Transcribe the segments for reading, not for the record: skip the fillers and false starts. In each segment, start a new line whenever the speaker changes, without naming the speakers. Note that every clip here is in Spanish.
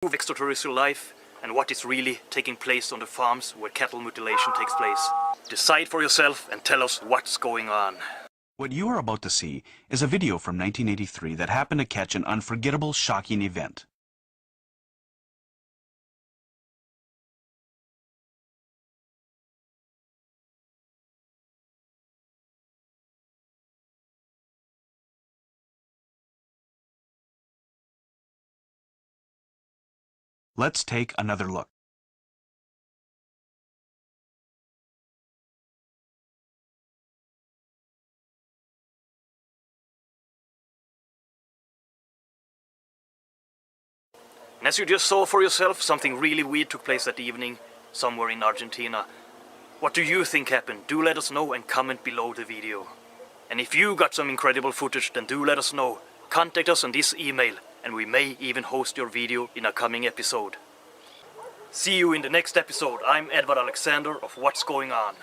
Extraterrestrial life and what is really taking place on the farms where cattle mutilation takes place. Decide for yourself and tell us what's going on.
What you are about to see is a video from 1983 that happened to catch an unforgettable, shocking event. Let's take another look.
And as you just saw for yourself, something really weird took place that evening, somewhere in Argentina. What do you think happened? Do let us know and comment below the video. And if you got some incredible footage, then do let us know. Contact us on this email, and we may even host your video in a coming episode. See you in the next episode. I'm Edvard Alexander of What's Going On.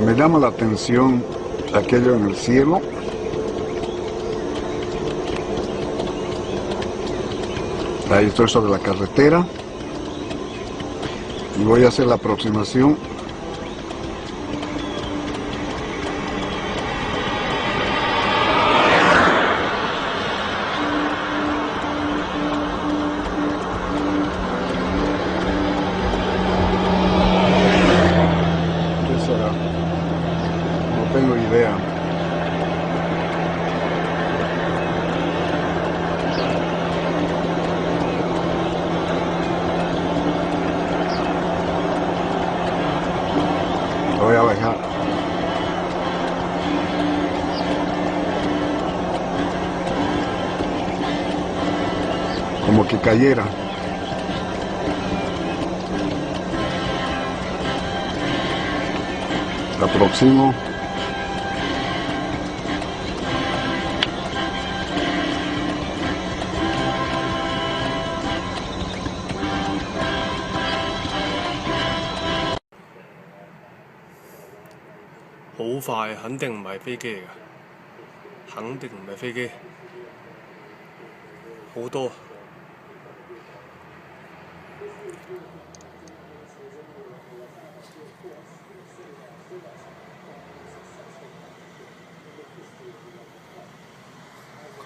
Me llama la atención aquello en el cielo. Ahí estoy sobre la carretera y voy a hacer la aproximación. ¿Qué será? No tengo idea. Voy a bajar. Como que cayera. La aproximo.
好快，肯定唔係飛機嚟㗎，肯定唔係飛機，好多。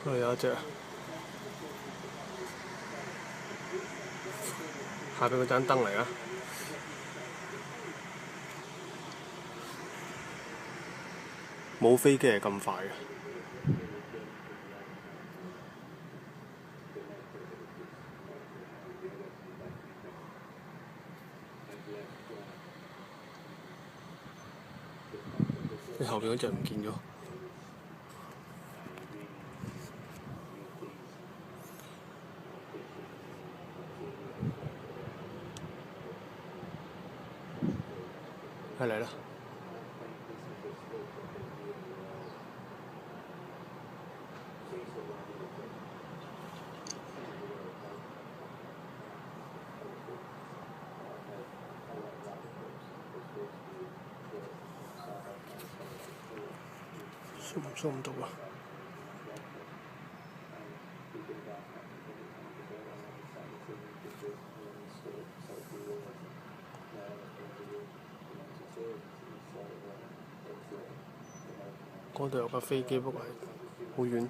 嗰度有一隻，下邊嗰盞燈嚟啊！冇飛機係咁快嘅。你後邊嗰隻唔見咗。係嚟啦！收唔到啊！嗰度有架飛機，不過係好遠。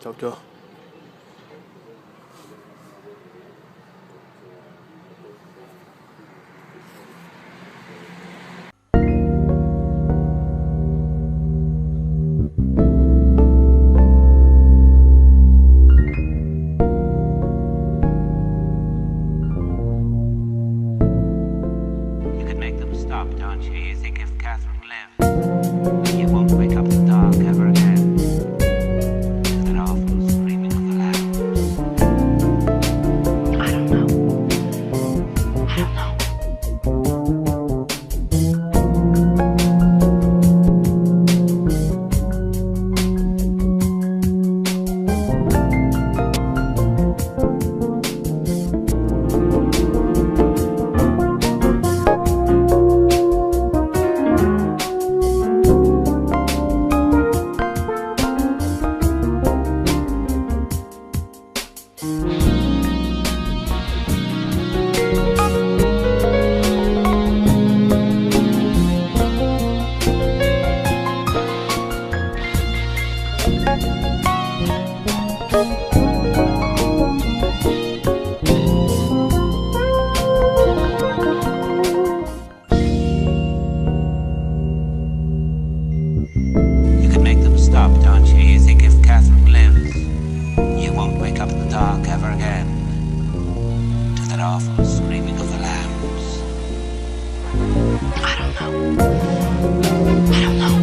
走咗。
You could make them stop, don't you? You think if Catherine lived, you won't wake up the dog ever again. That awful screaming of the lambs. I don't know. I don't know. You could make them stop, don't you? You think if Catherine lives, you won't wake up in the dark ever again. To that awful screaming of the lambs. I don't know. I don't know.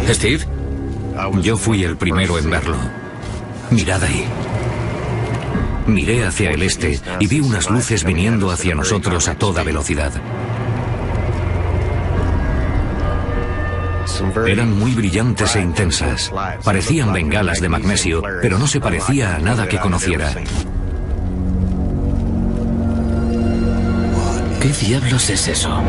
¿Steve?
Yo fui el primero en verlo. Mirad ahí. Miré hacia el este y vi unas luces viniendo hacia nosotros a toda velocidad. Eran muy brillantes e intensas. Parecían bengalas de magnesio, pero no se parecía a nada que conociera.
¿Qué diablos es eso?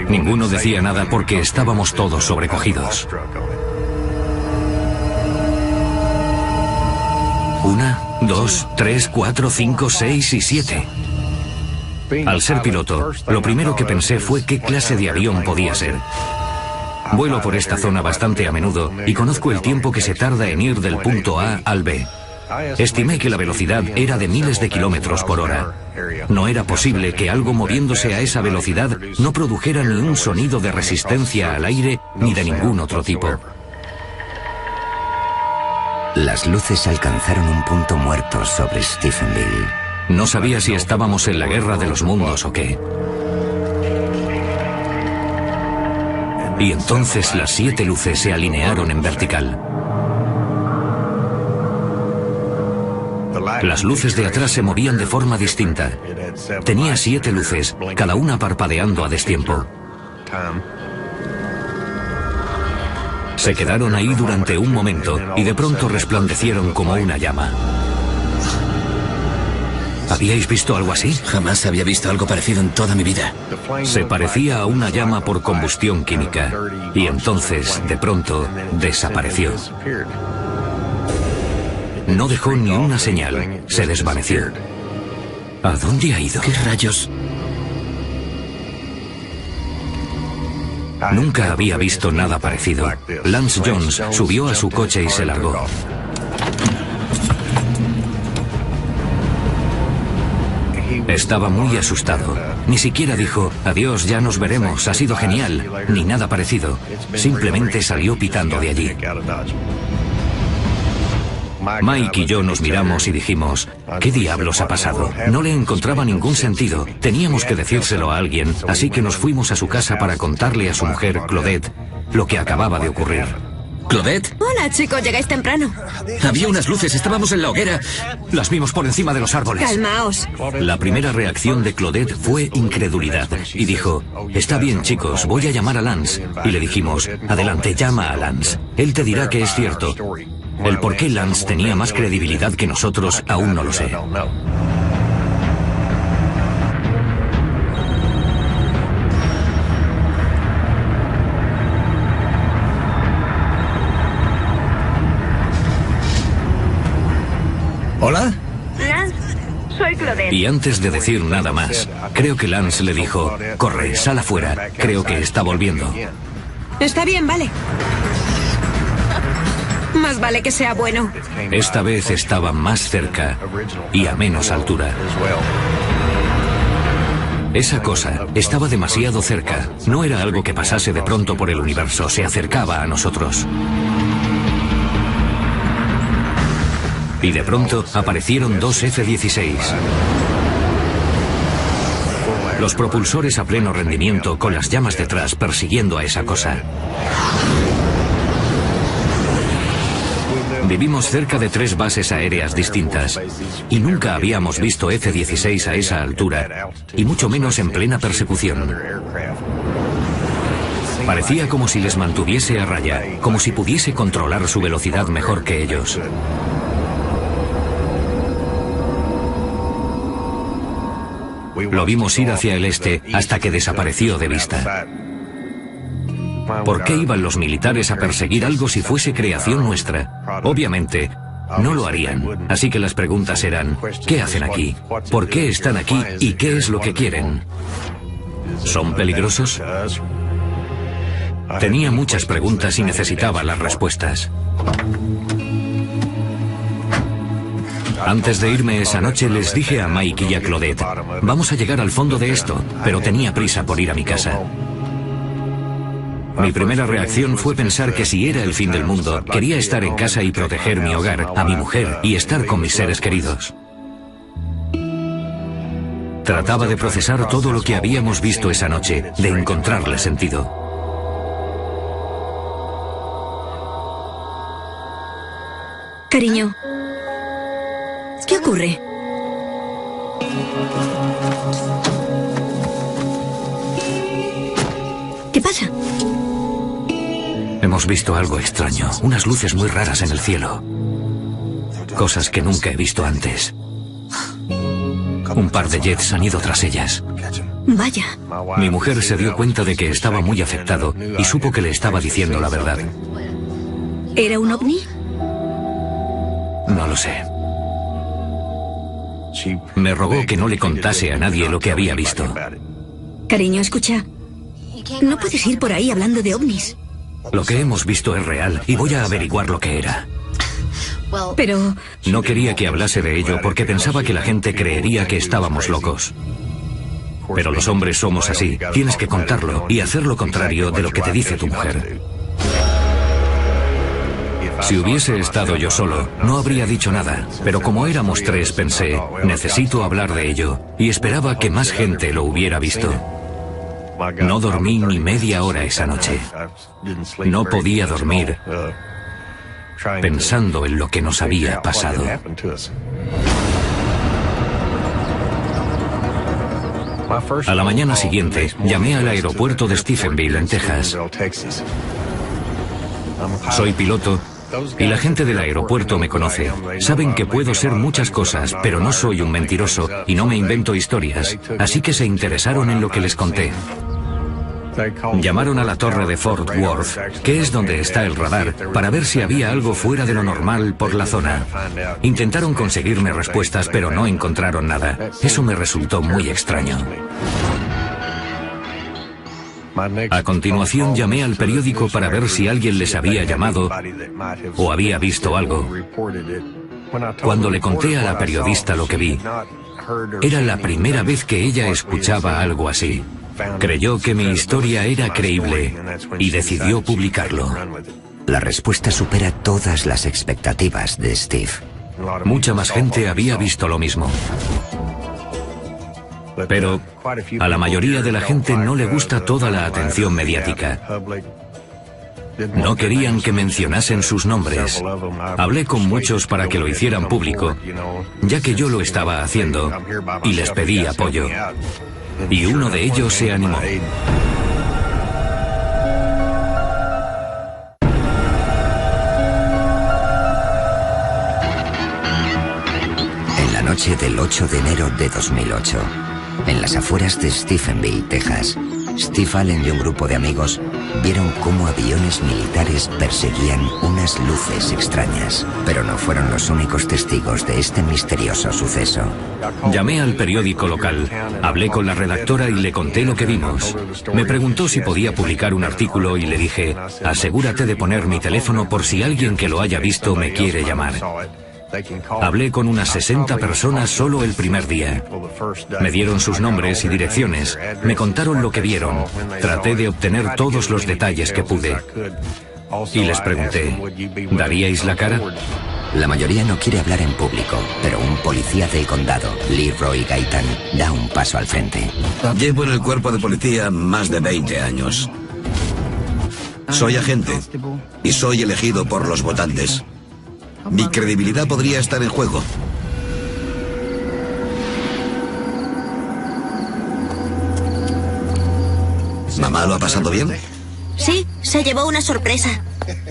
Ninguno decía nada porque estábamos todos sobrecogidos. 1, 2, 3, 4, 5, 6 y 7. Al ser piloto, lo primero que pensé fue qué clase de avión podía ser. Vuelo por esta zona bastante a menudo y conozco el tiempo que se tarda en ir del punto A al B. Estimé que la velocidad era de miles de kilómetros por hora. No era posible que algo moviéndose a esa velocidad no produjera ni un sonido de resistencia al aire ni de ningún otro tipo.
Las luces alcanzaron un punto muerto sobre Stephenville.
No sabía si estábamos en la guerra de los mundos o qué. Y entonces las 7 luces se alinearon en vertical. Las luces de atrás se movían de forma distinta. Tenía 7 luces, cada una parpadeando a destiempo. Se quedaron ahí durante un momento y de pronto resplandecieron como una llama. ¿Habíais visto algo así?
Jamás había visto algo parecido en toda mi vida.
Se parecía a una llama por combustión química y entonces, de pronto, desapareció. No dejó ni una señal, se desvaneció. ¿A dónde ha ido?
¿Qué rayos?
Nunca había visto nada parecido. Lance Jones subió a su coche y se largó. Estaba muy asustado. Ni siquiera dijo, adiós, ya nos veremos, ha sido genial, ni nada parecido. Simplemente salió pitando de allí. Mike y yo nos miramos y dijimos, ¿qué diablos ha pasado? No le encontraba ningún sentido. Teníamos que decírselo a alguien, así que nos fuimos a su casa para contarle a su mujer, Claudette, lo que acababa de ocurrir.
¿Claudette?
Hola, chicos, llegáis temprano.
Había unas luces, estábamos en la hoguera.
Las vimos por encima de los árboles.
Calmaos.
La primera reacción de Claudette fue incredulidad y dijo, está bien chicos, voy a llamar a Lance. Y le dijimos, adelante, llama a Lance. Él te dirá que es cierto. El por qué Lance tenía más credibilidad que nosotros aún no lo sé.
¿Hola?
Lance, soy Claudette.
Y antes de decir nada más, creo que Lance le dijo, corre, sal afuera, creo que está volviendo.
Está bien, vale. Más vale que sea bueno.
Esta vez estaba más cerca y a menos altura. Esa cosa estaba demasiado cerca. No era algo que pasase de pronto por el universo, se acercaba a nosotros. Y de pronto aparecieron 2 F-16. Los propulsores a pleno rendimiento con las llamas detrás persiguiendo a esa cosa. Vivimos cerca de 3 bases aéreas distintas y nunca habíamos visto F-16 a esa altura, y mucho menos en plena persecución. Parecía como si les mantuviese a raya, como si pudiese controlar su velocidad mejor que ellos. Lo vimos ir hacia el este hasta que desapareció de vista. ¿Por qué iban los militares a perseguir algo si fuese creación nuestra? Obviamente, no lo harían. Así que las preguntas eran, ¿qué hacen aquí? ¿Por qué están aquí? ¿Y qué es lo que quieren? ¿Son peligrosos? Tenía muchas preguntas y necesitaba las respuestas. Antes de irme esa noche les dije a Mike y a Claudette, vamos a llegar al fondo de esto, pero tenía prisa por ir a mi casa. Mi primera reacción fue pensar que si era el fin del mundo, quería estar en casa y proteger mi hogar, a mi mujer y estar con mis seres queridos. Trataba de procesar todo lo que habíamos visto esa noche, de encontrarle sentido.
Cariño, ¿qué ocurre? ¿Qué pasa?
Hemos visto algo extraño, unas luces muy raras en el cielo. Cosas que nunca he visto antes. Un par de jets han ido tras ellas.
Vaya.
Mi mujer se dio cuenta de que estaba muy afectado y supo que le estaba diciendo la verdad.
¿Era un ovni?
No lo sé. Me rogó que no le contase a nadie lo que había visto.
Cariño, escucha. No puedes ir por ahí hablando de ovnis.
Lo que hemos visto es real y voy a averiguar lo que era.
Pero...
No quería que hablase de ello porque pensaba que la gente creería que estábamos locos. Pero los hombres somos así. Tienes que contarlo y hacer lo contrario de lo que te dice tu mujer. Si hubiese estado yo solo, no habría dicho nada. Pero como éramos tres, pensé, necesito hablar de ello. Y esperaba que más gente lo hubiera visto. No dormí ni media hora esa noche. No podía dormir pensando en lo que nos había pasado. A la mañana siguiente, llamé al aeropuerto de Stephenville, en Texas. Soy piloto y la gente del aeropuerto me conoce. Saben que puedo ser muchas cosas, pero no soy un mentiroso y no me invento historias, así que se interesaron en lo que les conté. Llamaron a la torre de Fort Worth, que es donde está el radar, para ver si había algo fuera de lo normal por la zona. Intentaron conseguirme respuestas, pero no encontraron nada. Eso me resultó muy extraño. A continuación llamé al periódico para ver si alguien les había llamado o había visto algo. Cuando le conté a la periodista lo que vi, era la primera vez que ella escuchaba algo así. Creyó que mi historia era creíble y decidió publicarlo.
La respuesta supera todas las expectativas de Steve.
Mucha más gente había visto lo mismo. Pero a la mayoría de la gente no le gusta toda la atención mediática. No querían que mencionasen sus nombres. Hablé con muchos para que lo hicieran público, ya que yo lo estaba haciendo, y les pedí apoyo. Y uno de ellos se animó.
En la noche del 8 de enero de 2008, en las afueras de Stephenville, Texas, Steve Allen y un grupo de amigos vieron cómo aviones militares perseguían unas luces extrañas, pero no fueron los únicos testigos de este misterioso suceso.
Llamé al periódico local, hablé con la redactora y le conté lo que vimos. Me preguntó si podía publicar un artículo y le dije, asegúrate de poner mi teléfono por si alguien que lo haya visto me quiere llamar. Hablé con unas 60 personas solo el primer día. Me dieron sus nombres y direcciones, me contaron lo que vieron. Traté de obtener todos los detalles que pude. Y les pregunté, ¿daríais la cara?
La mayoría no quiere hablar en público, pero un policía del condado, Leroy Gaitan, da un paso al frente.
Llevo en el cuerpo de policía más de 20 años. Soy agente y soy elegido por los votantes. Mi credibilidad podría estar en juego. ¿Mamá lo ha pasado bien?
Sí, se llevó una sorpresa.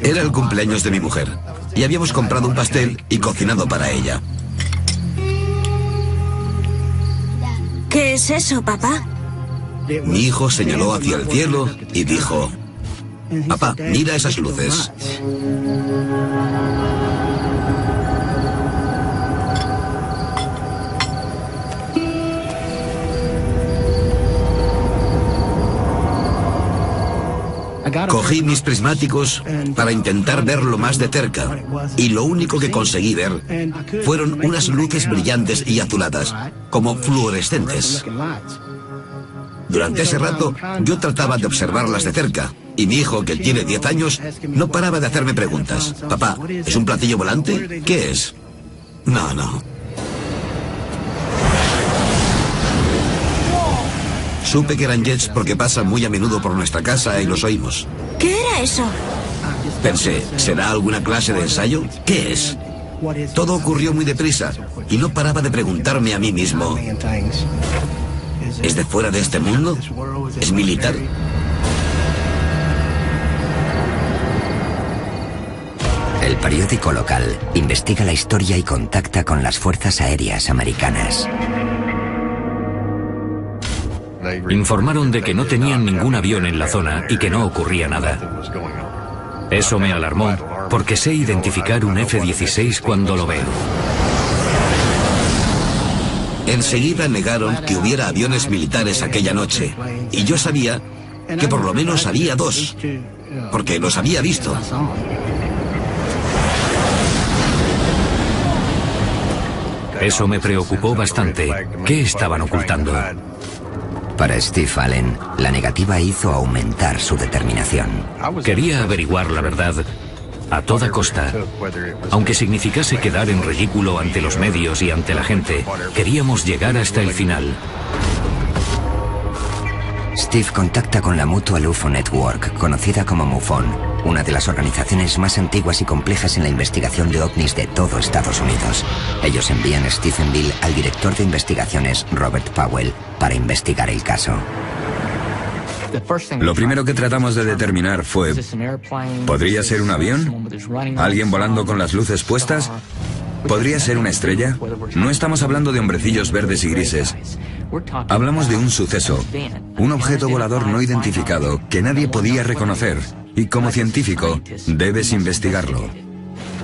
Era el cumpleaños de mi mujer y habíamos comprado un pastel y cocinado para ella.
¿Qué es eso, papá?
Mi hijo señaló hacia el cielo y dijo, papá, mira esas luces. Cogí mis prismáticos para intentar verlo más de cerca y lo único que conseguí ver fueron unas luces brillantes y azuladas, como fluorescentes. Durante ese rato yo trataba de observarlas de cerca y mi hijo, que tiene 10 años, no paraba de hacerme preguntas. Papá, ¿es un platillo volante? ¿Qué es? No. Supe que eran jets porque pasan muy a menudo por nuestra casa y los oímos.
¿Qué era eso?
Pensé, ¿será alguna clase de ensayo? ¿Qué es? Todo ocurrió muy deprisa y no paraba de preguntarme a mí mismo, ¿es de fuera de este mundo? ¿Es militar?
El periódico local investiga la historia y contacta con las fuerzas aéreas americanas.
Informaron de que no tenían ningún avión en la zona y que no ocurría nada. Eso me alarmó, porque sé identificar un F-16 cuando lo veo.
Enseguida negaron que hubiera aviones militares aquella noche, y yo sabía que por lo menos había 2, porque los había visto.
Eso me preocupó bastante. ¿Qué estaban ocultando?
Para Steve Allen, la negativa hizo aumentar su determinación.
Quería averiguar la verdad a toda costa. Aunque significase quedar en ridículo ante los medios y ante la gente, queríamos llegar hasta el final.
Steve contacta con la Mutual UFO Network, conocida como MUFON, una de las organizaciones más antiguas y complejas en la investigación de ovnis de todo Estados Unidos. Ellos envían a Stephenville al director de investigaciones, Robert Powell, para investigar el caso.
Lo primero que tratamos de determinar fue, ¿podría ser un avión? ¿Alguien volando con las luces puestas? ¿Podría ser una estrella? No estamos hablando de hombrecillos verdes y grises. Hablamos de un suceso, un objeto volador no identificado que nadie podía reconocer. Y como científico, debes investigarlo.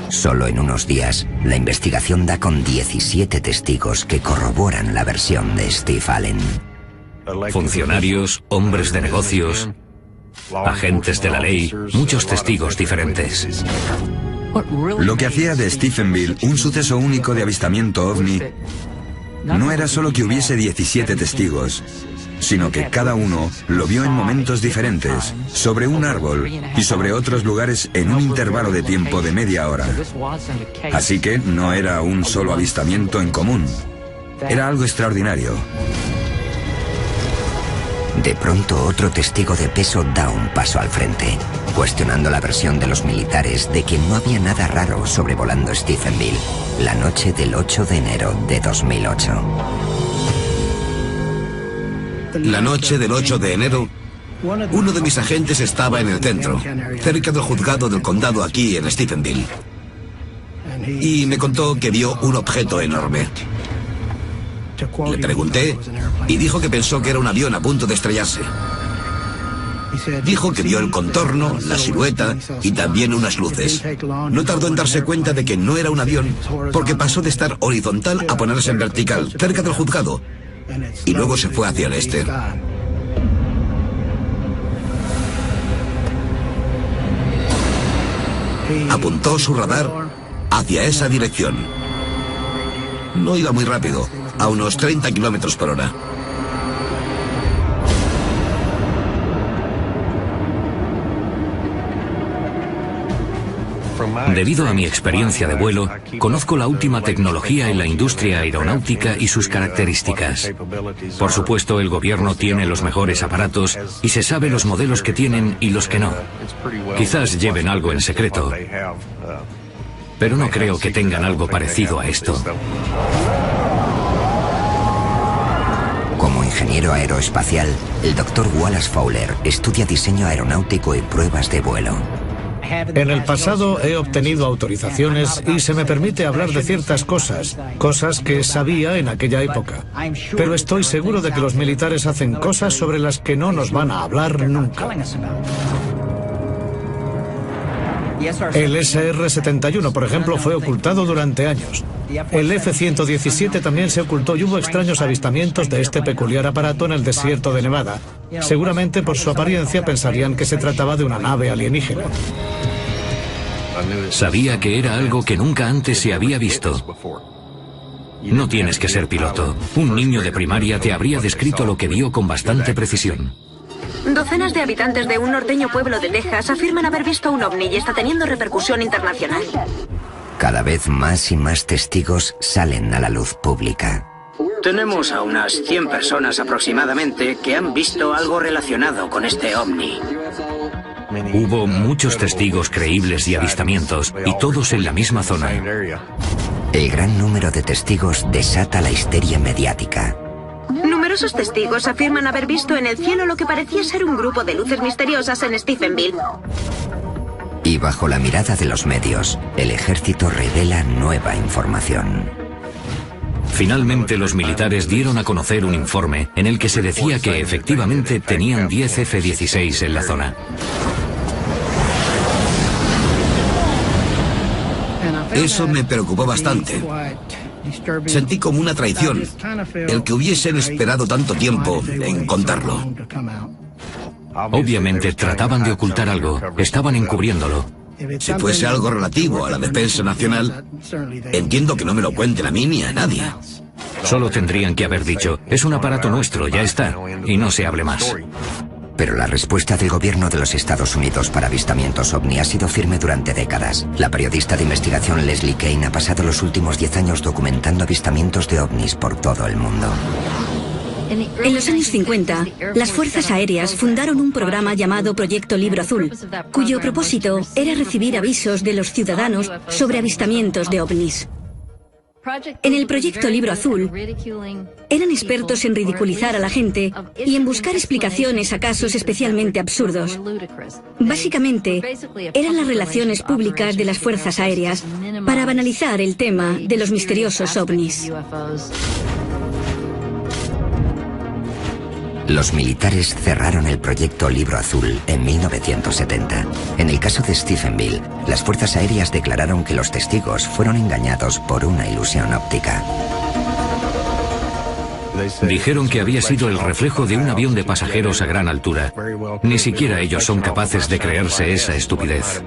Solo en unos días, la investigación da con 17 testigos que corroboran la versión de Steve Allen.
Funcionarios, hombres de negocios, agentes de la ley, muchos testigos diferentes.
Lo que hacía de Stephenville un suceso único de avistamiento ovni no era solo que hubiese 17 testigos, sino que cada uno lo vio en momentos diferentes, sobre un árbol y sobre otros lugares en un intervalo de tiempo de media hora. Así que no era un solo avistamiento en común, era algo extraordinario.
De pronto, otro testigo de peso da un paso al frente, cuestionando la versión de los militares de que no había nada raro sobrevolando Stephenville la noche del 8 de enero de 2008.
La noche del 8 de enero, uno de mis agentes estaba en el centro, cerca del juzgado del condado aquí en Stephenville, y me contó que vio un objeto enorme. Le pregunté y dijo que pensó que era un avión a punto de estrellarse. Dijo que vio el contorno, la silueta y también unas luces. No tardó en darse cuenta de que no era un avión porque pasó de estar horizontal a ponerse en vertical, cerca del juzgado, y luego se fue hacia el este. Apuntó su radar hacia esa dirección. No iba muy rápido, a unos 30 kilómetros por hora.
Debido a mi experiencia de vuelo, conozco la última tecnología en la industria aeronáutica y sus características. Por supuesto, el gobierno tiene los mejores aparatos y se sabe los modelos que tienen y los que no. Quizás lleven algo en secreto, pero no creo que tengan algo parecido a esto.
Como ingeniero aeroespacial, el Dr. Wallace Fowler estudia diseño aeronáutico y pruebas de vuelo.
En el pasado he obtenido autorizaciones y se me permite hablar de ciertas cosas que sabía en aquella época. Pero estoy seguro de que los militares hacen cosas sobre las que no nos van a hablar nunca. El SR-71, por ejemplo, fue ocultado durante años. El F-117 también se ocultó y hubo extraños avistamientos de este peculiar aparato en el desierto de Nevada. Seguramente por su apariencia pensarían que se trataba de una nave alienígena.
Sabía que era algo que nunca antes se había visto. No tienes que ser piloto. Un niño de primaria te habría descrito lo que vio con bastante precisión.
Docenas de habitantes de un norteño pueblo de Texas afirman haber visto un ovni y está teniendo repercusión internacional.
Cada vez más y más testigos salen a la luz pública.
Tenemos a unas 100 personas aproximadamente que han visto algo relacionado con este ovni.
Hubo muchos testigos creíbles y avistamientos, y todos en la misma zona.
El gran número de testigos desata la histeria mediática.
Numerosos testigos afirman haber visto en el cielo lo que parecía ser un grupo de luces misteriosas en Stephenville.
Y bajo la mirada de los medios, el ejército revela nueva información.
Finalmente, los militares dieron a conocer un informe en el que se decía que efectivamente tenían 10 F-16 en la zona.
Eso me preocupó bastante. Sentí como una traición el que hubiesen esperado tanto tiempo en contarlo.
Obviamente trataban de ocultar algo, estaban encubriéndolo.
Si fuese algo relativo a la defensa nacional, entiendo que no me lo cuenten a mí ni a nadie.
Solo tendrían que haber dicho, es un aparato nuestro, ya está, y no se hable más.
Pero la respuesta del gobierno de los Estados Unidos para avistamientos ovni ha sido firme durante décadas. La periodista de investigación Leslie Kean ha pasado los últimos 10 años documentando avistamientos de ovnis por todo el mundo.
En los años 50, las Fuerzas Aéreas fundaron un programa llamado Proyecto Libro Azul, cuyo propósito era recibir avisos de los ciudadanos sobre avistamientos de ovnis. En el Proyecto Libro Azul, eran expertos en ridiculizar a la gente y en buscar explicaciones a casos especialmente absurdos. Básicamente, eran las relaciones públicas de las Fuerzas Aéreas para banalizar el tema de los misteriosos ovnis.
Los militares cerraron el proyecto Libro Azul en 1970. En el caso de Stephenville, las fuerzas aéreas declararon que los testigos fueron engañados por una ilusión óptica.
Dijeron que había sido el reflejo de un avión de pasajeros a gran altura. Ni siquiera ellos son capaces de creerse esa estupidez.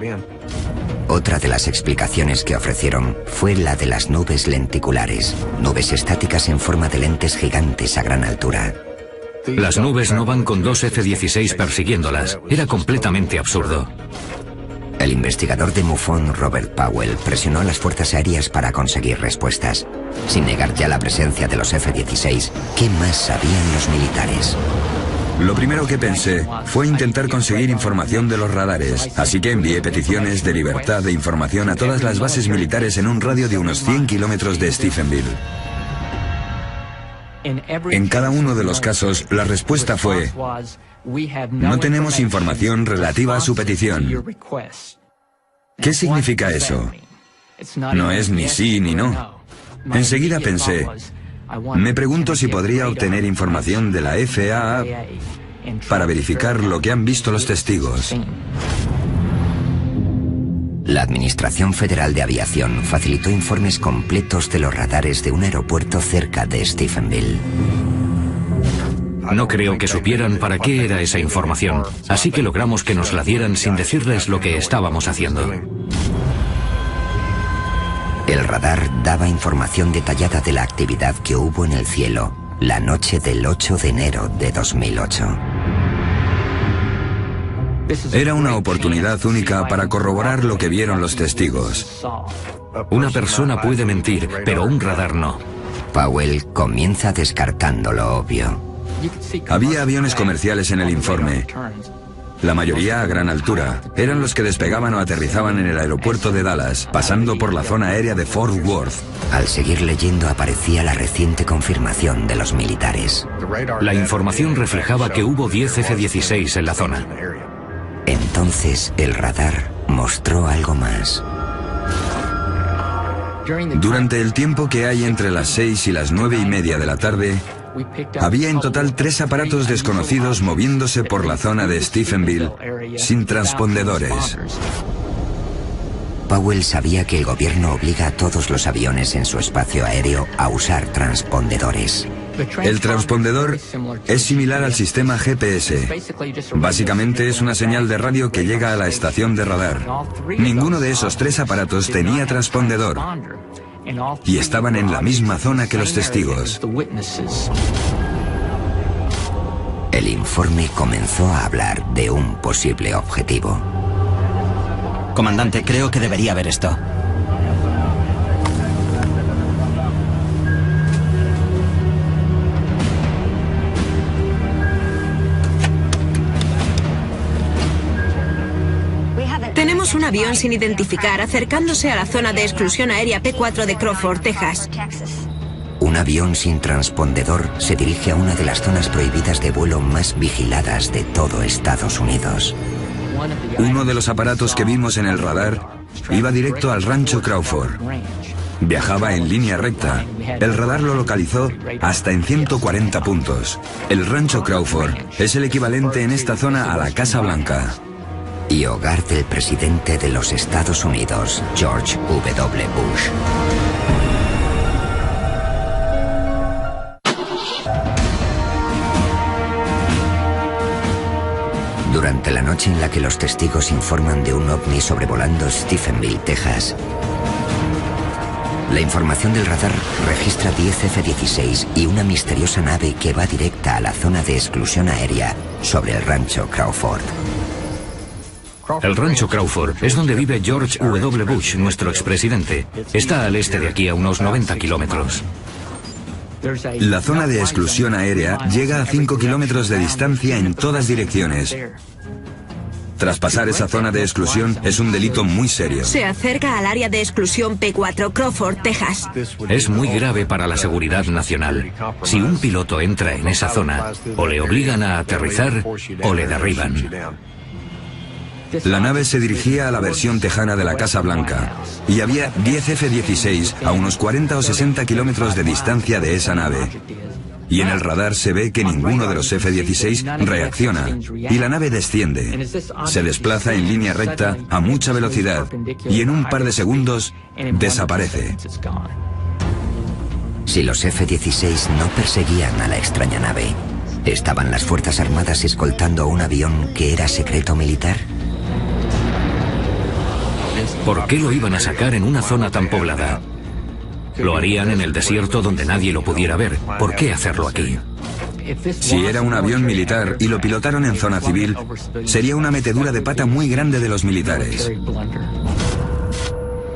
Otra de las explicaciones que ofrecieron fue la de las nubes lenticulares, nubes estáticas en forma de lentes gigantes a gran altura.
Las nubes no van con 2 F-16 persiguiéndolas. Era completamente absurdo.
El investigador de MUFON, Robert Powell, presionó a las fuerzas aéreas para conseguir respuestas. Sin negar ya la presencia de los F-16, ¿qué más sabían los militares?
Lo primero que pensé fue intentar conseguir información de los radares, así que envié peticiones de libertad de información a todas las bases militares en un radio de unos 100 kilómetros de Stephenville. En cada uno de los casos, la respuesta fue: no tenemos información relativa a su petición. ¿Qué significa eso? No es ni sí ni no. Enseguida pensé, me pregunto si podría obtener información de la FAA para verificar lo que han visto los testigos.
La Administración Federal de Aviación facilitó informes completos de los radares de un aeropuerto cerca de Stephenville.
No creo que supieran para qué era esa información, así que logramos que nos la dieran sin decirles lo que estábamos haciendo.
El radar daba información detallada de la actividad que hubo en el cielo la noche del 8 de enero de 2008.
Era una oportunidad única para corroborar lo que vieron los testigos.
Una persona puede mentir, pero un radar no.
Powell comienza descartando lo obvio.
Había aviones comerciales en el informe. La mayoría a gran altura. Eran los que despegaban o aterrizaban en el aeropuerto de Dallas, pasando por la zona aérea de Fort Worth.
Al seguir leyendo aparecía la reciente confirmación de los militares.
La información reflejaba que hubo 10 F-16 en la zona.
Entonces el radar mostró algo más.
Durante el tiempo que hay entre las 6 y las 9:30 de la tarde, había en total 3 aparatos desconocidos moviéndose por la zona de Stephenville sin transpondedores.
Powell sabía que el gobierno obliga a todos los aviones en su espacio aéreo a usar transpondedores.
El transpondedor es similar al sistema GPS. Básicamente es una señal de radio que llega a la estación de radar. Ninguno de esos 3 aparatos tenía transpondedor y estaban en la misma zona que los testigos.
El informe comenzó a hablar de un posible objetivo.
Comandante, creo que debería ver esto.
Tenemos un avión sin identificar acercándose a la zona de exclusión aérea P4 de Crawford, Texas.
Un avión sin transpondedor se dirige a una de las zonas prohibidas de vuelo más vigiladas de todo Estados Unidos.
Uno de los aparatos que vimos en el radar iba directo al rancho Crawford. Viajaba en línea recta. El radar lo localizó hasta en 140 puntos. El rancho Crawford es el equivalente en esta zona a la Casa Blanca.
Y hogar del presidente de los Estados Unidos, George W. Bush. Durante la noche en la que los testigos informan de un ovni sobrevolando Stephenville, Texas, la información del radar registra 10 F-16 y una misteriosa nave que va directa a la zona de exclusión aérea sobre el rancho Crawford.
El rancho Crawford es donde vive George W. Bush, nuestro expresidente. Está al este de aquí a unos 90 kilómetros.
La zona de exclusión aérea llega a 5 kilómetros de distancia en todas direcciones. Traspasar esa zona de exclusión es un delito muy serio.
Se acerca al área de exclusión P4, Crawford, Texas.
Es muy grave para la seguridad nacional. Si un piloto entra en esa zona, o le obligan a aterrizar o le derriban.
La nave se dirigía a la versión tejana de la Casa Blanca y había 10 F-16 a unos 40 o 60 kilómetros de distancia de esa nave. Y en el radar se ve que ninguno de los F-16 reacciona y la nave desciende. Se desplaza en línea recta a mucha velocidad y en un par de segundos desaparece.
Si los F-16 no perseguían a la extraña nave, ¿estaban las Fuerzas Armadas escoltando a un avión que era secreto militar?
¿Por qué lo iban a sacar en una zona tan poblada? Lo harían en el desierto donde nadie lo pudiera ver. ¿Por qué hacerlo aquí?
Si era un avión militar y lo pilotaron en zona civil, sería una metedura de pata muy grande de los militares.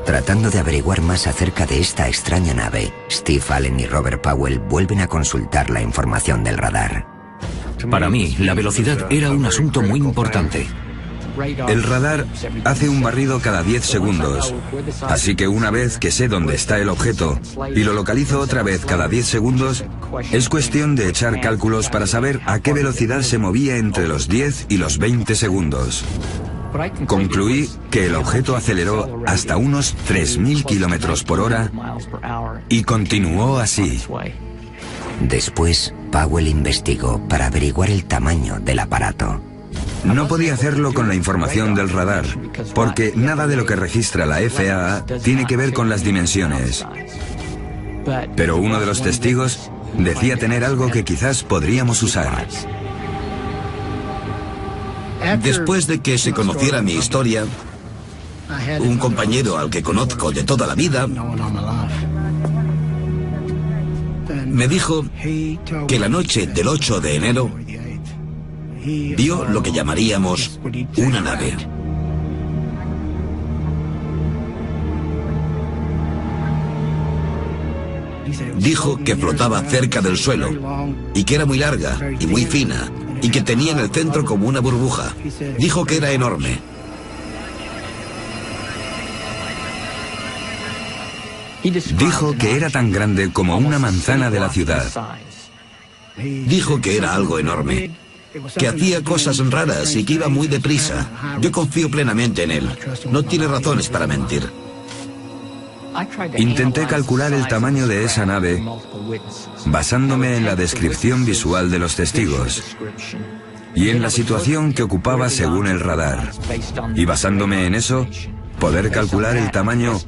Tratando de averiguar más acerca de esta extraña nave, Steve Allen y Robert Powell vuelven a consultar la información del radar.
Para mí, la velocidad era un asunto muy importante.
El radar hace un barrido cada 10 segundos, así que una vez que sé dónde está el objeto y lo localizo otra vez cada 10 segundos, es cuestión de echar cálculos para saber a qué velocidad se movía entre los 10 y los 20 segundos. Concluí que el objeto aceleró hasta unos 3.000 kilómetros por hora y continuó así.
Después, Powell investigó para averiguar el tamaño del aparato.
No podía hacerlo con la información del radar, porque nada de lo que registra la FAA tiene que ver con las dimensiones. Pero uno de los testigos decía tener algo que quizás podríamos usar.
Después de que se conociera mi historia, un compañero al que conozco de toda la vida me dijo que la noche del 8 de enero vio lo que llamaríamos una nave. Dijo que flotaba cerca del suelo y que era muy larga y muy fina y que tenía en el centro como una burbuja. Dijo que era enorme.
Dijo que era tan grande como una manzana de la ciudad.
Dijo que era algo enorme, que hacía cosas raras y que iba muy deprisa. Yo confío plenamente en él. No tiene razones para mentir.
Intenté calcular el tamaño de esa nave basándome en la descripción visual de los testigos y en la situación que ocupaba según el radar. Y basándome en eso, poder calcular el tamaño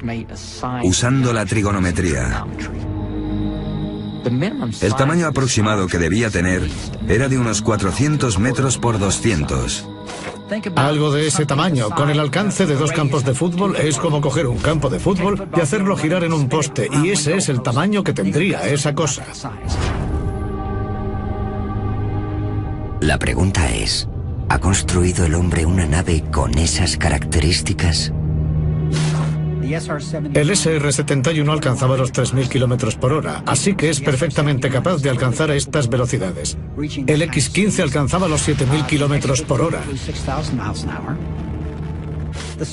usando la trigonometría. El tamaño aproximado que debía tener era de unos 400 metros por 200.
Algo de ese tamaño, con el alcance de 2 campos de fútbol, es como coger un campo de fútbol y hacerlo girar en un poste, y ese es el tamaño que tendría esa cosa.
La pregunta es, ¿ha construido el hombre una nave con esas características?
El SR-71 alcanzaba los 3.000 kilómetros por hora, así que es perfectamente capaz de alcanzar estas velocidades. El X-15 alcanzaba los 7.000 kilómetros por hora.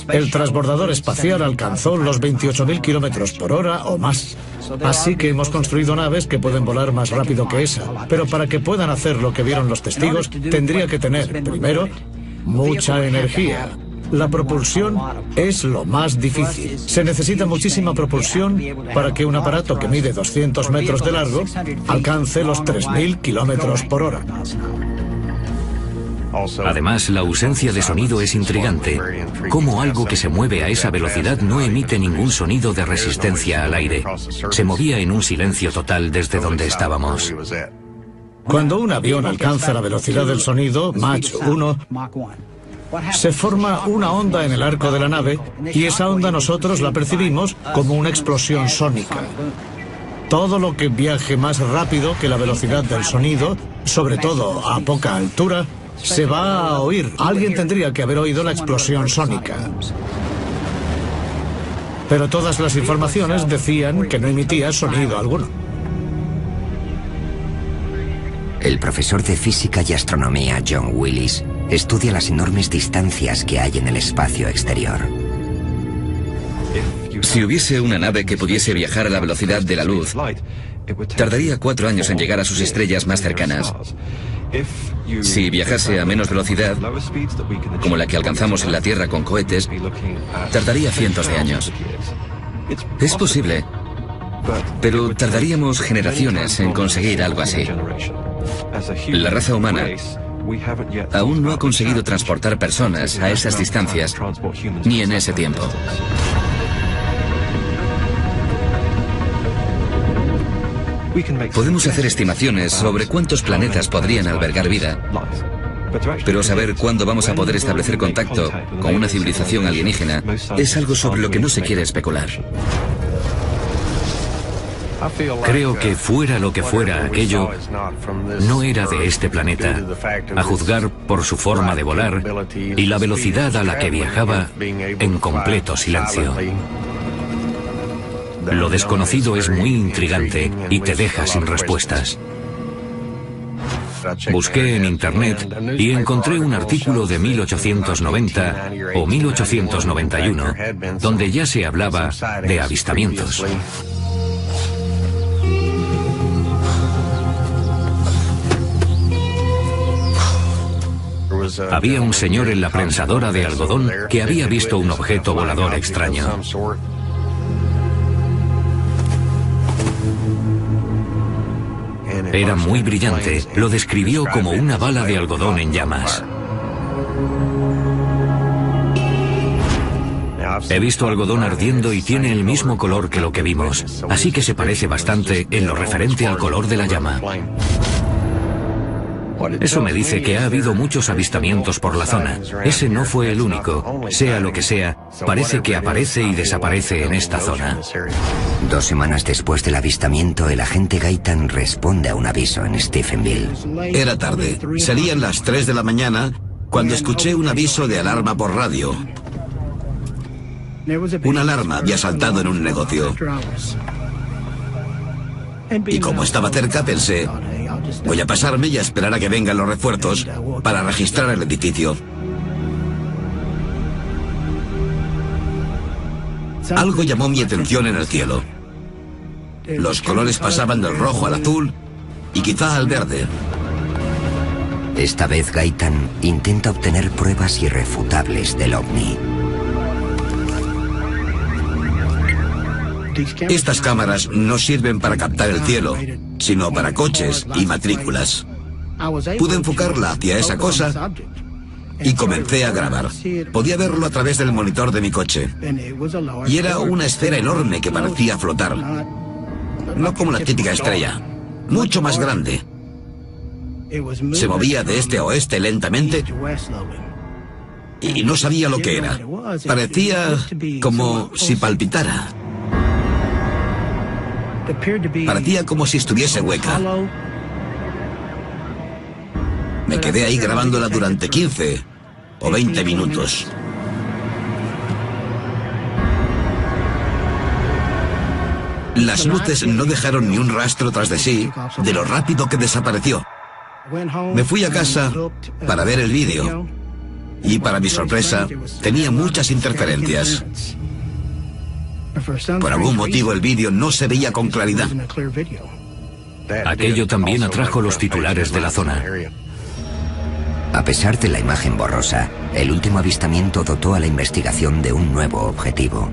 El transbordador espacial alcanzó los 28.000 kilómetros por hora o más. Así que hemos construido naves que pueden volar más rápido que esa. Pero para que puedan hacer lo que vieron los testigos, tendría que tener, primero, mucha energía. La propulsión es lo más difícil. Se necesita muchísima propulsión para que un aparato que mide 200 metros de largo alcance los 3.000 kilómetros por hora.
Además, la ausencia de sonido es intrigante. Cómo algo que se mueve a esa velocidad no emite ningún sonido de resistencia al aire. Se movía en un silencio total desde donde estábamos.
Cuando un avión alcanza la velocidad del sonido, Mach 1, se forma una onda en el arco de la nave y esa onda nosotros la percibimos como una explosión sónica. Todo lo que viaje más rápido que la velocidad del sonido, sobre todo a poca altura, se va a oír. Alguien tendría que haber oído la explosión sónica. Pero todas las informaciones decían que no emitía sonido alguno.
El profesor de física y astronomía John Willis estudia las enormes distancias que hay en el espacio exterior.
Si hubiese una nave que pudiese viajar a la velocidad de la luz, tardaría 4 años en llegar a sus estrellas más cercanas. Si viajase a menos velocidad, como la que alcanzamos en la Tierra con cohetes, tardaría cientos de años. Es posible, pero tardaríamos generaciones en conseguir algo así. La raza humana aún no ha conseguido transportar personas a esas distancias, ni en ese tiempo. Podemos hacer estimaciones sobre cuántos planetas podrían albergar vida, pero saber cuándo vamos a poder establecer contacto con una civilización alienígena es algo sobre lo que no se quiere especular.
Creo que fuera lo que fuera aquello, no era de este planeta, a juzgar por su forma de volar y la velocidad a la que viajaba en completo silencio. Lo desconocido es muy intrigante y te deja sin respuestas. Busqué en internet y encontré un artículo de 1890 o 1891 donde ya se hablaba de avistamientos. Había un señor en la prensadora de algodón que había visto un objeto volador extraño. Era muy brillante, lo describió como una bala de algodón en llamas. He visto algodón ardiendo y tiene el mismo color que lo que vimos, así que se parece bastante en lo referente al color de la llama. Eso me dice que ha habido muchos avistamientos por la zona. Ese no fue el único. Sea lo que sea, parece que aparece y desaparece en esta zona.
2 semanas después del avistamiento, el agente Gaitan responde a un aviso en Stephenville.
Era tarde. Serían las 3 de la mañana cuando escuché un aviso de alarma por radio. Una alarma había saltado en un negocio. Y como estaba cerca, pensé, voy a pasarme y a esperar a que vengan los refuerzos para registrar el edificio. Algo llamó mi atención en el cielo. Los colores pasaban del rojo al azul y quizá al verde.
Esta vez Gaitan intenta obtener pruebas irrefutables del ovni.
Estas cámaras no sirven para captar el cielo, sino para coches y matrículas. Pude enfocarla hacia esa cosa y comencé a grabar. Podía verlo a través del monitor de mi coche. Y era una esfera enorme que parecía flotar. No como la típica estrella, mucho más grande. Se movía de este a oeste lentamente y no sabía lo que era. Parecía como si palpitara. Parecía como si estuviese hueca. Me quedé ahí grabándola durante 15 o 20 minutos. Las luces no dejaron ni un rastro tras de sí de lo rápido que desapareció. Me fui a casa para ver el vídeo Y para mi sorpresa, tenía muchas interferencias. Por algún motivo el vídeo no se veía con claridad.
Aquello también atrajo los titulares de la zona.
A pesar de la imagen borrosa, el último avistamiento dotó a la investigación de un nuevo objetivo.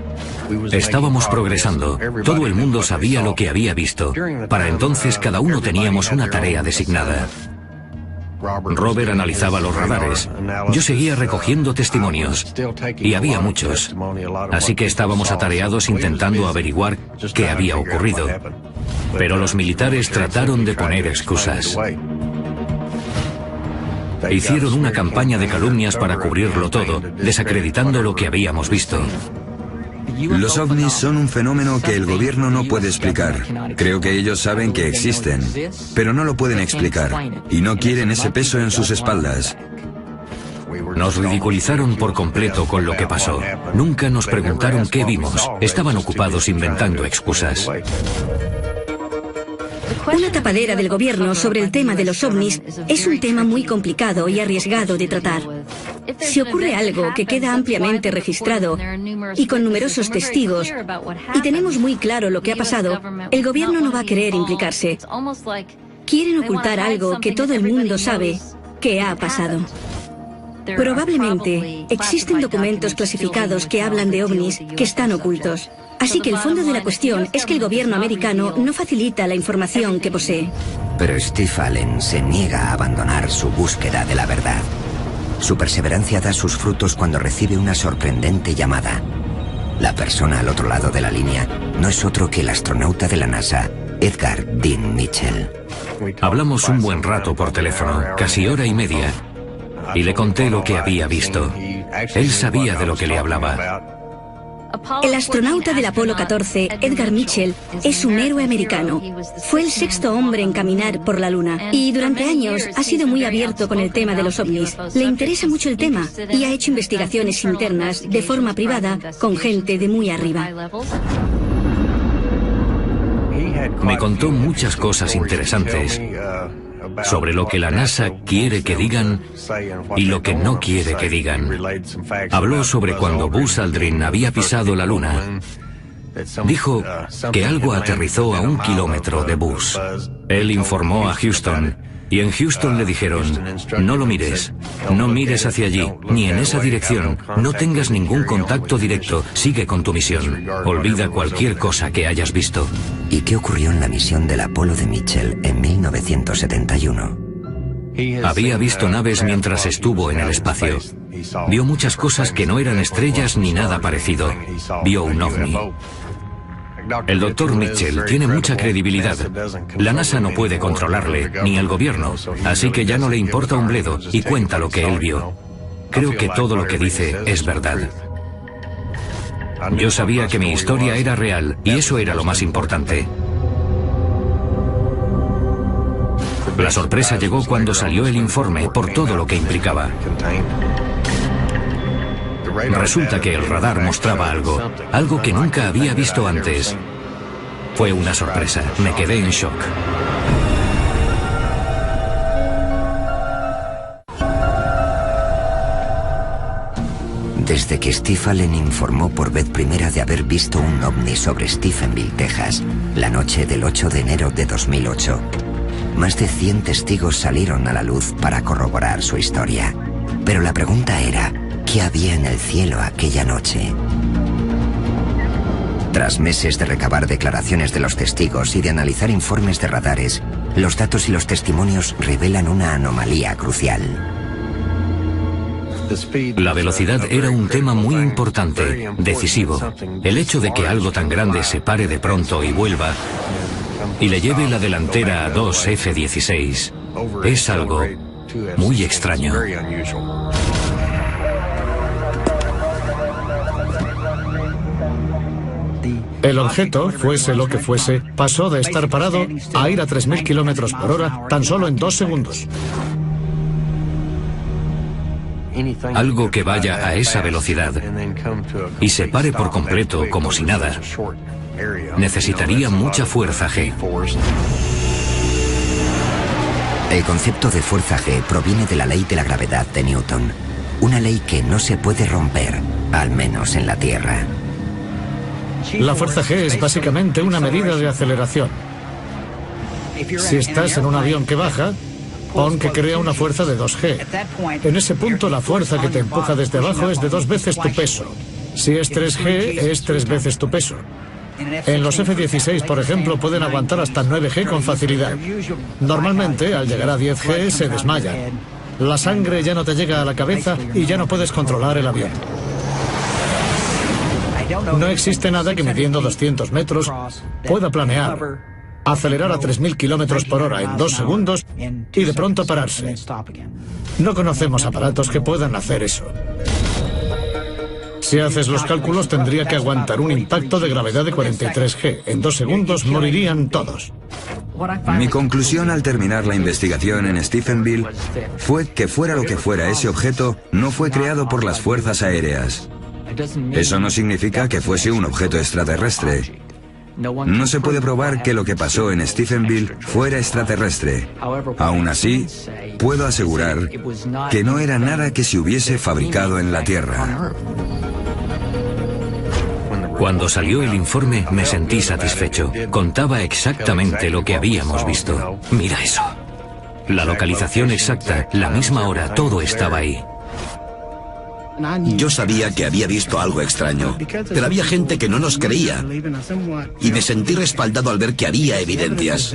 Estábamos progresando. Todo el mundo sabía lo que había visto. Para entonces cada uno teníamos una tarea designada. Robert analizaba los radares. Yo seguía recogiendo testimonios. Y había muchos. Así que estábamos atareados intentando averiguar qué había ocurrido. Pero los militares trataron de poner excusas. Hicieron una campaña de calumnias para cubrirlo todo, desacreditando lo que habíamos visto.
Los ovnis son un fenómeno que el gobierno no puede explicar. Creo que ellos saben que existen, pero no lo pueden explicar, y no quieren ese peso en sus espaldas.
Nos ridiculizaron por completo con lo que pasó. Nunca nos preguntaron qué vimos. Estaban ocupados inventando excusas.
Una tapadera del gobierno sobre el tema de los ovnis es un tema muy complicado y arriesgado de tratar. Si ocurre algo que queda ampliamente registrado y con numerosos testigos, y tenemos muy claro lo que ha pasado, el gobierno no va a querer implicarse. Quieren ocultar algo que todo el mundo sabe que ha pasado. Probablemente existen documentos clasificados que hablan de ovnis que están ocultos. Así que el fondo de la cuestión es que el gobierno americano no facilita la información que posee.
Pero Steve Allen se niega a abandonar su búsqueda de la verdad. Su perseverancia da sus frutos cuando recibe una sorprendente llamada. La persona al otro lado de la línea no es otro que el astronauta de la NASA, Edgar Dean Mitchell.
Hablamos un buen rato por teléfono, casi hora y media, y le conté lo que había visto. Él sabía de lo que le hablaba.
El astronauta del Apolo 14, Edgar Mitchell, es un héroe americano. Fue el sexto hombre en caminar por la Luna y durante años ha sido muy abierto con el tema de los ovnis. Le interesa mucho el tema y ha hecho investigaciones internas de forma privada con gente de muy arriba.
Me contó muchas cosas interesantes sobre lo que la NASA quiere que digan y lo que no quiere que digan. Habló sobre cuando Buzz Aldrin había pisado la Luna. Dijo que algo aterrizó a 1 kilómetro de Buzz. Él informó a Houston, y en Houston le dijeron: no lo mires, no mires hacia allí, ni en esa dirección, no tengas ningún contacto directo, sigue con tu misión, olvida cualquier cosa que hayas visto.
¿Y qué ocurrió en la misión del Apolo de Mitchell en 1971?
Había visto naves mientras estuvo en el espacio. Vio muchas cosas que no eran estrellas ni nada parecido. Vio un ovni. El doctor Mitchell tiene mucha credibilidad. La NASA no puede controlarle, ni el gobierno, así que ya no le importa un bledo y cuenta lo que él vio. Creo que todo lo que dice es verdad. Yo sabía que mi historia era real y eso era lo más importante. La sorpresa llegó cuando salió el informe por todo lo que implicaba. Resulta que el radar mostraba algo que nunca había visto antes. Fue una sorpresa, me quedé en shock.
Desde que Steve Allen informó por vez primera de haber visto un ovni sobre Stephenville, Texas, la noche del 8 de enero de 2008, más de 100 testigos salieron a la luz para corroborar su historia. Pero la pregunta era: ¿qué había en el cielo aquella noche? Tras meses de recabar declaraciones de los testigos y de analizar informes de radares, los datos y los testimonios revelan una anomalía crucial.
La velocidad era un tema muy importante, decisivo. El hecho de que algo tan grande se pare de pronto y vuelva y le lleve la delantera a 2 F-16 es algo muy extraño.
El objeto, fuese lo que fuese, pasó de estar parado a ir a 3.000 kilómetros por hora tan solo en 2 segundos.
Algo que vaya a esa velocidad y se pare por completo como si nada, necesitaría mucha fuerza G.
El concepto de fuerza G proviene de la ley de la gravedad de Newton. una ley que no se puede romper, al menos en la Tierra.
La fuerza G es básicamente una medida de aceleración. Si estás en un avión que baja, pon que crea una fuerza de 2G. En ese punto la fuerza que te empuja desde abajo es de 2 veces tu peso. Si es 3G, es 3 veces tu peso. En los F-16, por ejemplo, pueden aguantar hasta 9G con facilidad. Normalmente, al llegar a 10G, se desmayan. La sangre ya no te llega a la cabeza y ya no puedes controlar el avión. No existe nada que midiendo 200 metros pueda planear, acelerar a 3.000 kilómetros por hora en 2 segundos y de pronto pararse. No conocemos aparatos que puedan hacer eso. Si haces los cálculos, tendría que aguantar un impacto de gravedad de 43G. En 2 segundos morirían todos.
Mi conclusión al terminar la investigación en Stephenville fue que fuera lo que fuera ese objeto, no fue creado por las fuerzas aéreas. Eso no significa que fuese un objeto extraterrestre. No se puede probar que lo que pasó en Stephenville fuera extraterrestre. Aún así, puedo asegurar que no era nada que se hubiese fabricado en la Tierra.
Cuando salió el informe me sentí satisfecho. Contaba exactamente lo que habíamos visto. Mira eso. La localización exacta, la misma hora, todo estaba ahí.
Yo sabía que había visto algo extraño, pero había gente que no nos creía. Y me sentí respaldado al ver que había evidencias.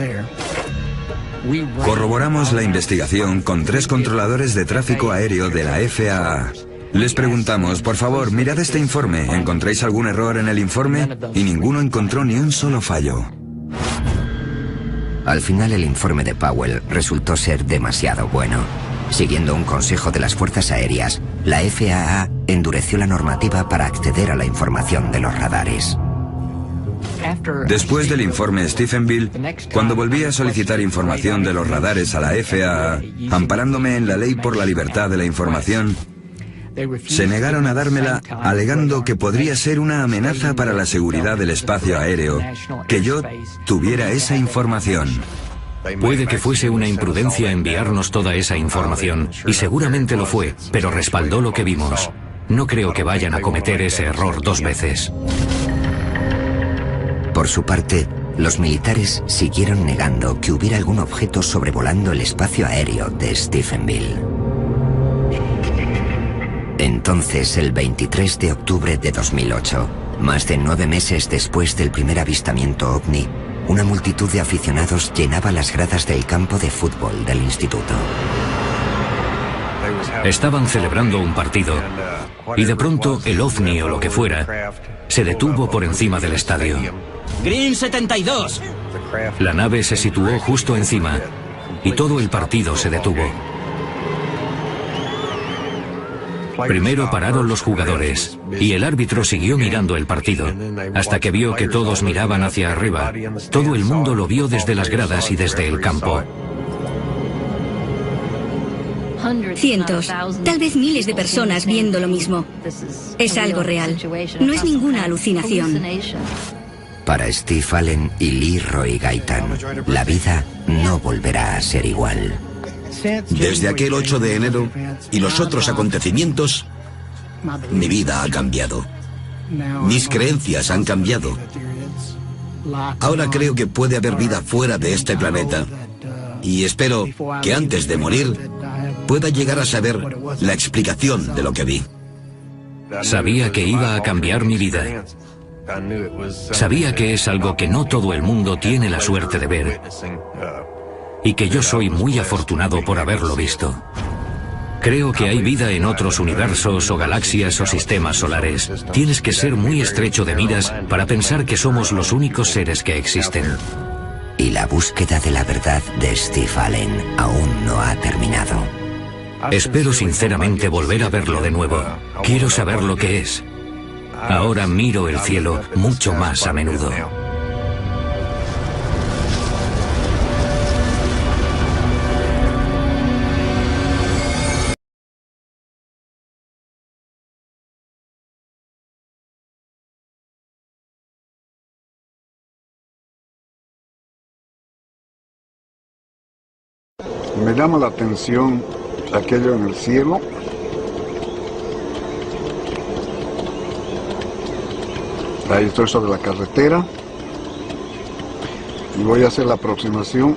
Corroboramos la investigación con 3 controladores de tráfico aéreo de la FAA. Les preguntamos, por favor, mirad este informe, ¿encontráis algún error en el informe? Y ninguno encontró ni un solo fallo.
Al final el informe de Powell resultó ser demasiado bueno. Siguiendo un consejo de las fuerzas aéreas, la FAA endureció la normativa para acceder a la información de los radares.
Después del informe Stephenville, cuando volví a solicitar información de los radares a la FAA, amparándome en la ley por la libertad de la información, se negaron a dármela alegando que podría ser una amenaza para la seguridad del espacio aéreo que yo tuviera esa información.
Puede que fuese una imprudencia enviarnos toda esa información, y seguramente lo fue, pero respaldó lo que vimos. No creo que vayan a cometer ese error 2 veces.
Por su parte, los militares siguieron negando que hubiera algún objeto sobrevolando el espacio aéreo de Stephenville. Entonces, el 23 de octubre de 2008, más de 9 meses después del primer avistamiento ovni, una multitud de aficionados llenaba las gradas del campo de fútbol del instituto.
Estaban celebrando un partido y de pronto el ovni o lo que fuera se detuvo por encima del estadio.
Green 72.
La nave se situó justo encima y todo el partido se detuvo. Primero pararon los jugadores y el árbitro siguió mirando el partido hasta que vio que todos miraban hacia arriba. Todo el mundo lo vio desde las gradas y desde el campo.
Cientos, tal vez miles de personas viendo lo mismo. Es algo real. No es ninguna alucinación.
Para Steve Allen y Leroy Gaitan, la vida no volverá a ser igual.
Desde aquel 8 de enero y los otros acontecimientos, mi vida ha cambiado. Mis creencias han cambiado. Ahora creo que puede haber vida fuera de este planeta. Y espero que antes de morir pueda llegar a saber la explicación de lo que vi.
Sabía que iba a cambiar mi vida. Sabía que es algo que no todo el mundo tiene la suerte de ver. Y que yo soy muy afortunado por haberlo visto. Creo que hay vida en otros universos o galaxias o sistemas solares. Tienes que ser muy estrecho de miras para pensar que somos los únicos seres que existen.
Y la búsqueda de la verdad de Steve Allen aún no ha terminado.
Espero sinceramente volver a verlo de nuevo. Quiero saber lo que es. Ahora miro el cielo mucho más a menudo.
Me llama la atención aquello en el cielo. Ahí estoy sobre la carretera y voy a hacer la aproximación.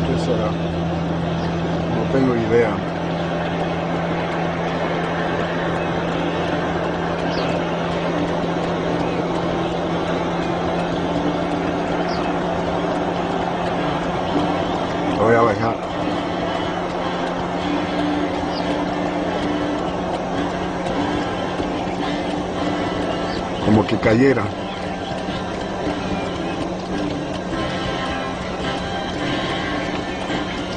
¿Qué será? No tengo idea. Voy a bajar. Como que cayera.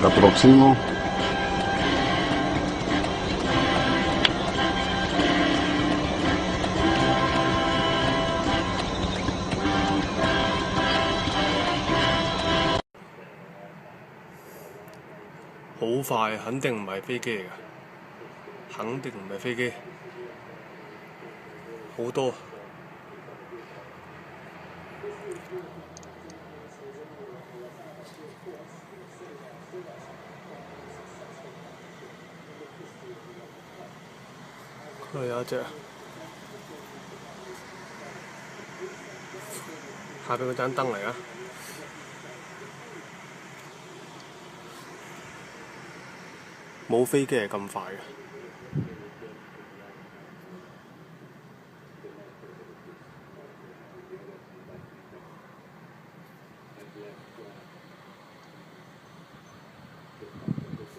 La aproximo.
好快，肯定唔係飛機嚟㗎，肯定唔係飛機，好多。嗰度有一隻，下邊嗰盞燈嚟啊！冇飛機係咁快嘅。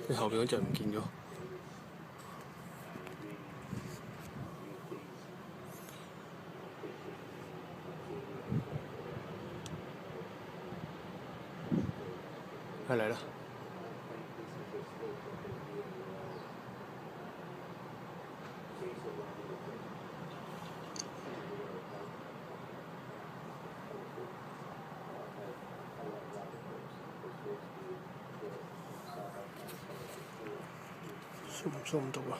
你後邊嗰隻唔見咗。嚟啦！收唔到啊！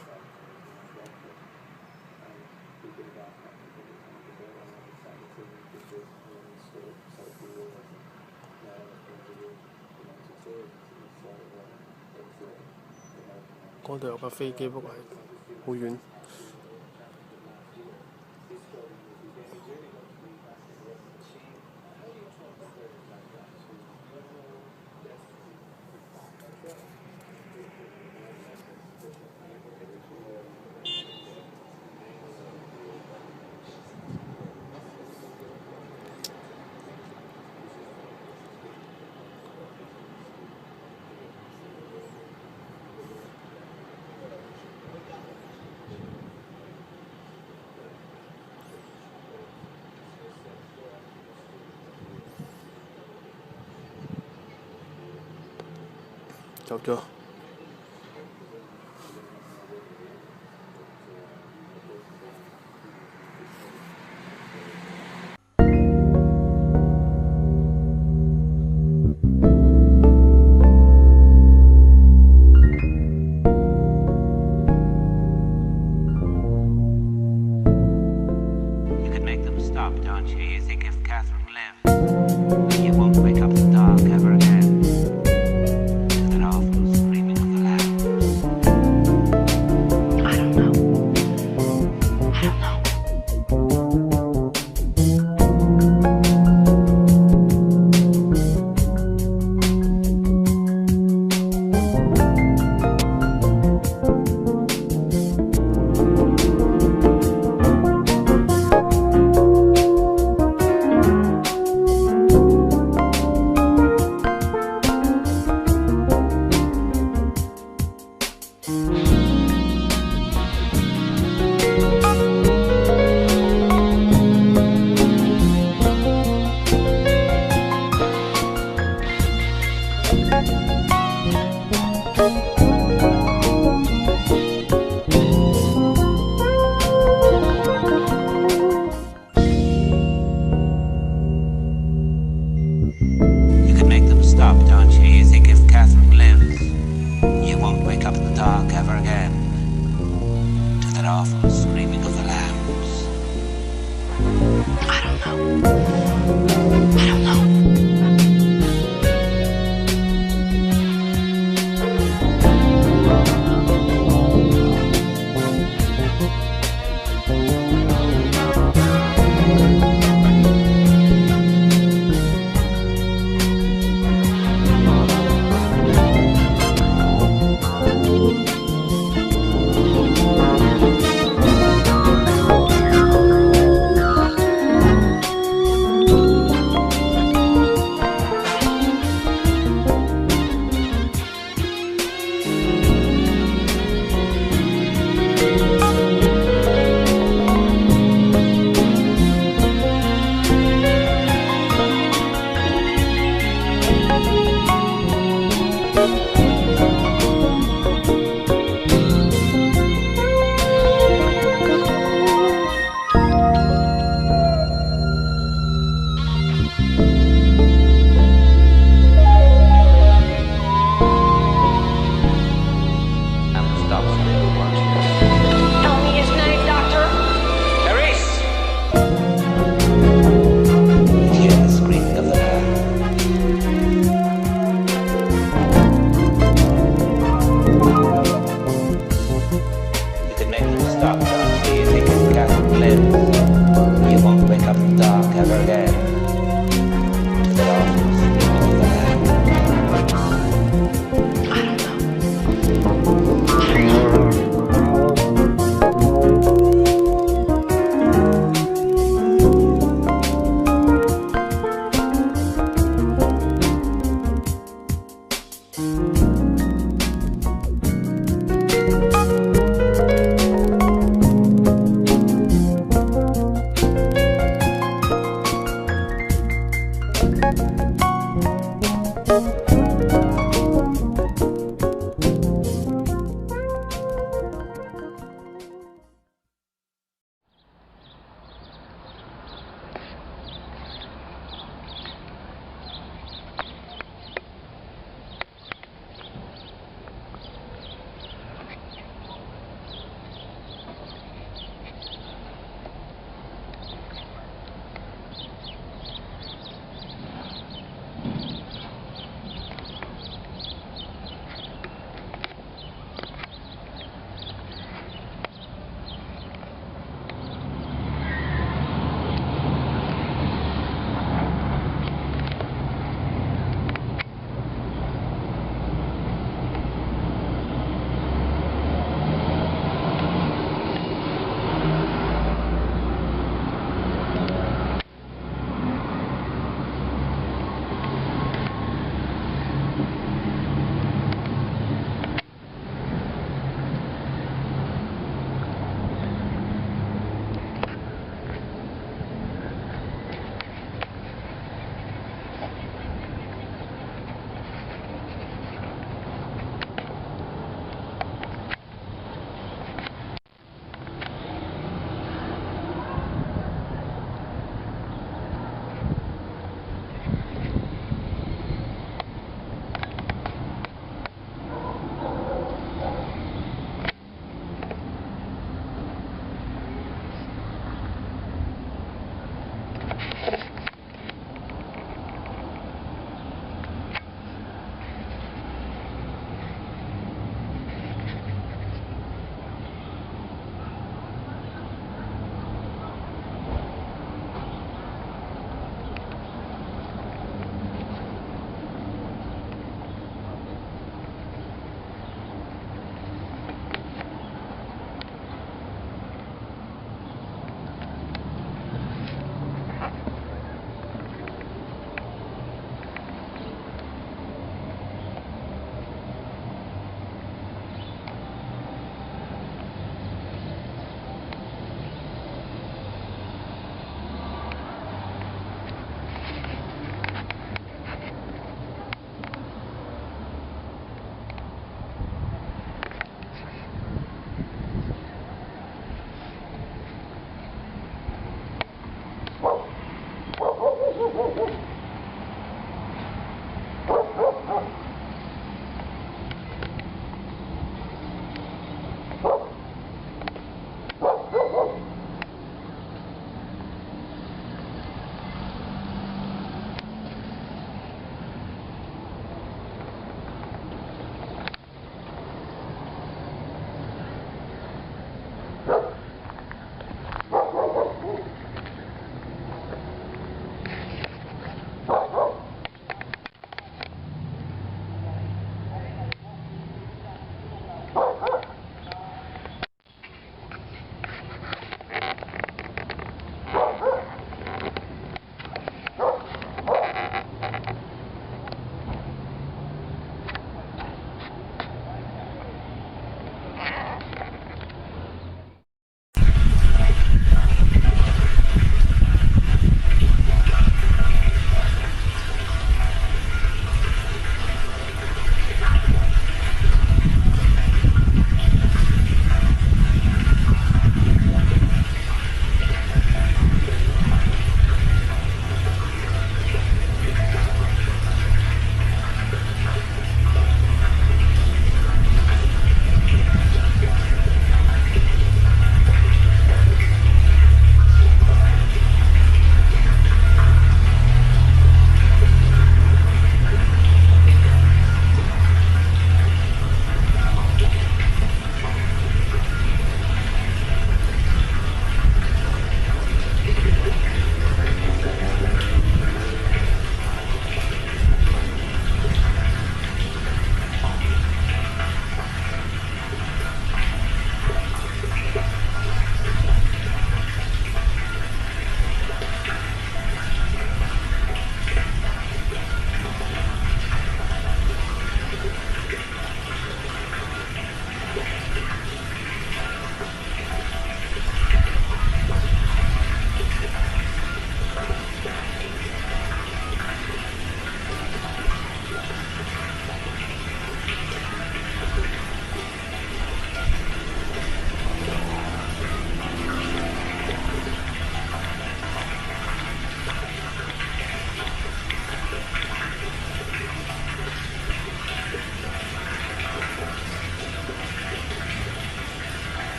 嗰度有架飛機，不過係好遠。走咗。
You could make them stop, don't you? You think if Catherine lives, you won't wake up in the dark ever again.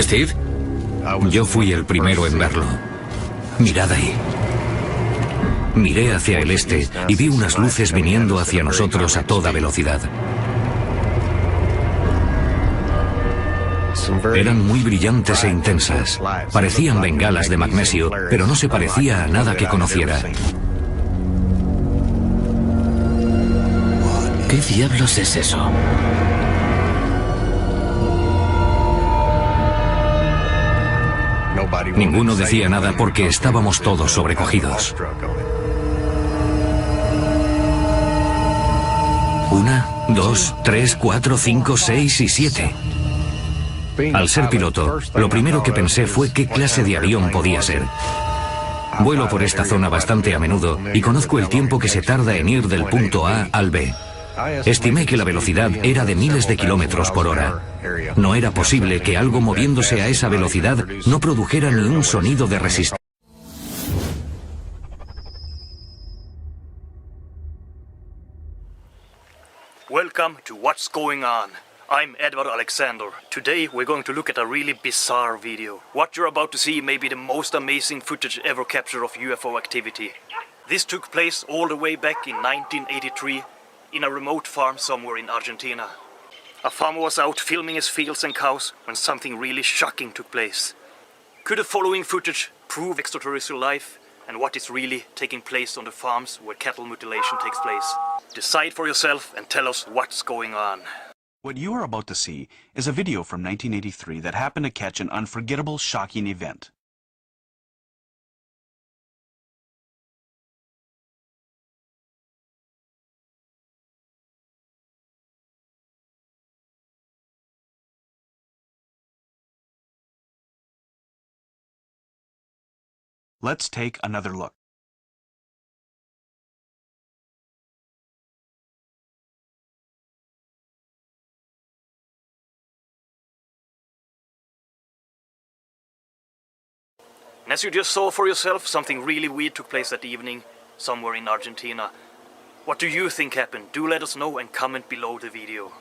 ¿Steve? Yo fui el primero en verlo. Mirad ahí. Miré hacia el este y vi unas luces viniendo hacia nosotros a toda velocidad. Eran muy brillantes e intensas. Parecían bengalas de magnesio, pero no se parecía a nada que conociera.
¿Qué diablos es eso?
Ninguno decía nada porque estábamos todos sobrecogidos. 1, 2, 3, 4, 5, 6 y 7. Al ser piloto, lo primero que pensé fue qué clase de avión podía ser. Vuelo por esta zona bastante a menudo y conozco el tiempo que se tarda en ir del punto A al B. Estimé que la velocidad era de miles de kilómetros por hora. No era posible que algo moviéndose a esa velocidad no produjera ni un sonido de resistencia.
Welcome to What's Going On. I'm Edward Alexander. Today we're going to look at a really bizarre video. What you're about to see may be the most amazing footage ever captured of UFO activity. This took place all the way back in 1983 in a remote farm somewhere in Argentina. A farmer was out filming his fields and cows when something really shocking took place. Could the following footage prove extraterrestrial life and what is really taking place on the farms where cattle mutilation takes place? Decide for yourself and tell us what's going on.
What you are about to see is a video from 1983 that happened to catch an unforgettable, shocking event. Let's take another look.
And as you just saw for yourself, something really weird took place that evening, somewhere in Argentina. What do you think happened? Do let us know and comment below the video.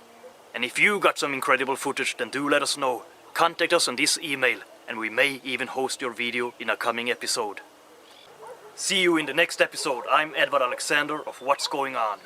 And if you got some incredible footage, then do let us know. Contact us on this email, and we may even host your video in a coming episode. See you in the next episode. I'm Edvard Alexander of What's Going On.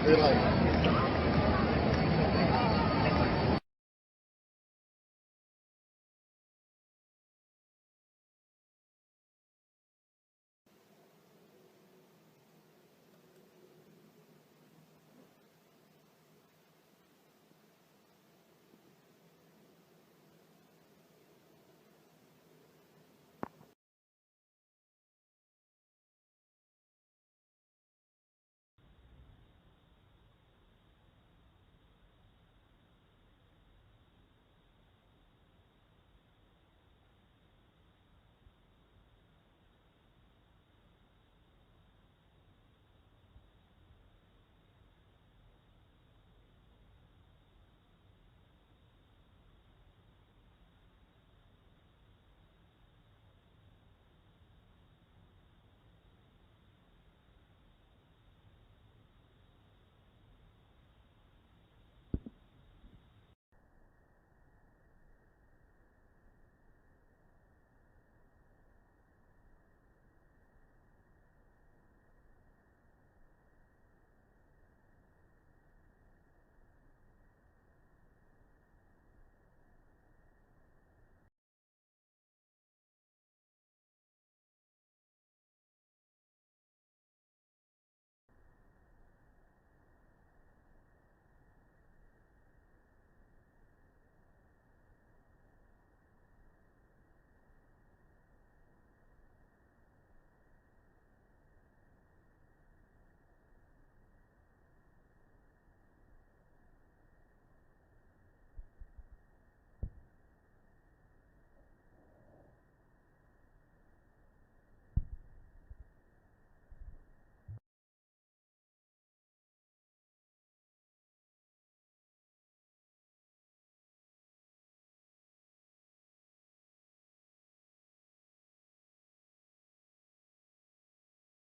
Yo,